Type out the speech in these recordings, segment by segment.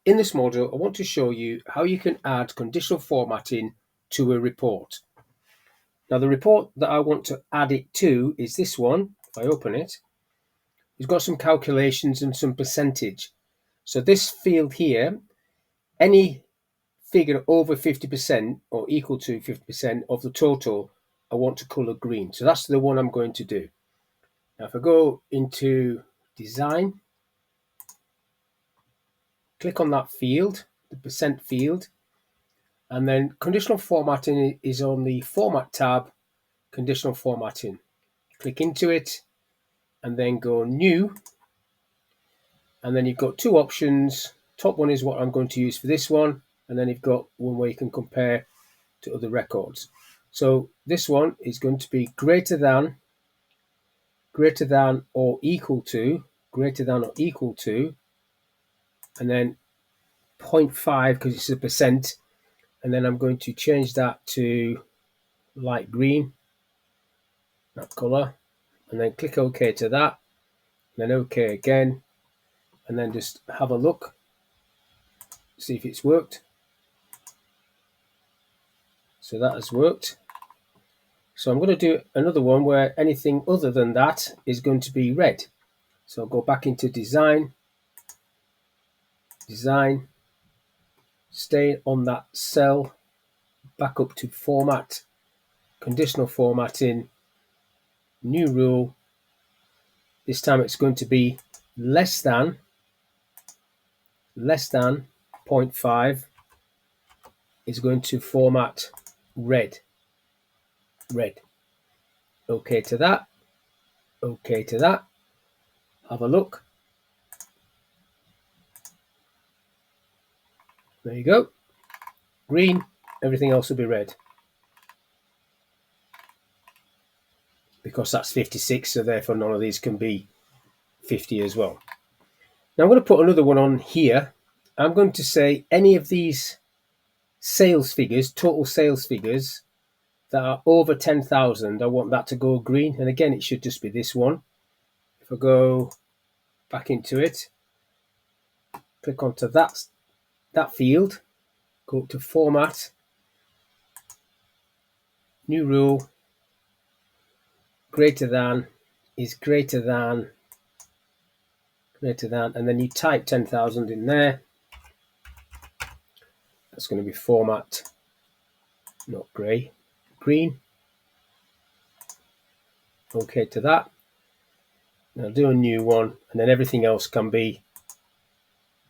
in this module, I want to show you how you can add conditional formatting to a report. Now, the report that I want to add it to is this one. If I open it, it's got some calculations and some percentage. So this field here, any figure over 50% or equal to 50% of the total, I want to color green. So that's the one I'm going to do. Now, if I go into design, click on that field, the percent field, and then conditional formatting is on the format tab, conditional formatting. Click into it and then go new. And then you've got two options. Top one is what I'm going to use for this one. And then you've got one where you can compare to other records. So this one is going to be greater than or equal to, and then 0.5 because it's a percent. And then I'm going to change that to light green, that color, and then click OK to that, and then OK again, and then just have a look, see if it's worked. So that has worked. So I'm going to do another one where anything other than that is going to be red. So I'll go back into design, stay on that cell, back up to format, conditional formatting, new rule. This time it's going to be less than 0.5 is going to format red. OK to that, OK to that. Have a look. There you go. Green, everything else will be red. Because that's 56, so therefore none of these can be 50 as well. Now I'm going to put another one on here. I'm going to say any of these sales figures, total sales figures, that are over 10,000, I want that to go green. And again, it should just be this one. If I go back into it, click onto that field, go up to format, new rule, greater than is greater than, and then you type 10,000 in there. That's going to be format, not grey, green. OK to that. Now do a new one, and then everything else can be,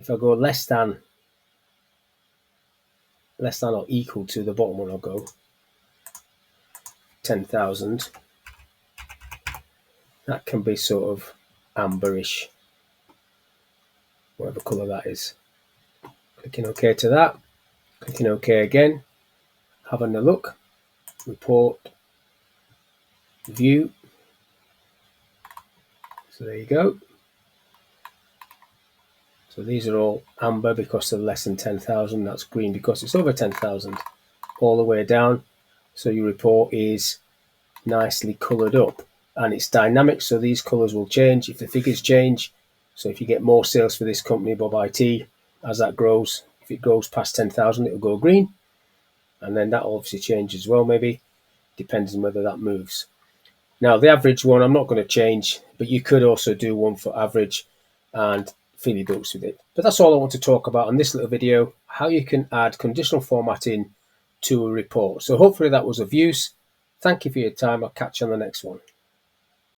if I go less than or equal to, the bottom one I'll go 10,000. That can be sort of amberish, whatever colour that is. Clicking OK to that, clicking OK again, having a look, report, view. So there you go. So these are all amber because they're less than 10,000. That's green because it's over 10,000, all the way down. So your report is nicely coloured up, and it's dynamic, so these colours will change if the figures change. So if you get more sales for this company, Bob IT, as that grows, if it goes past 10,000, it'll go green, and then that will obviously change as well, maybe, depends on whether that moves. Now, the average one, I'm not going to change, but you could also do one for average and fill your books with it. But that's all I want to talk about in this little video, how you can add conditional formatting to a report. So hopefully that was of use. Thank you for your time. I'll catch you on the next one.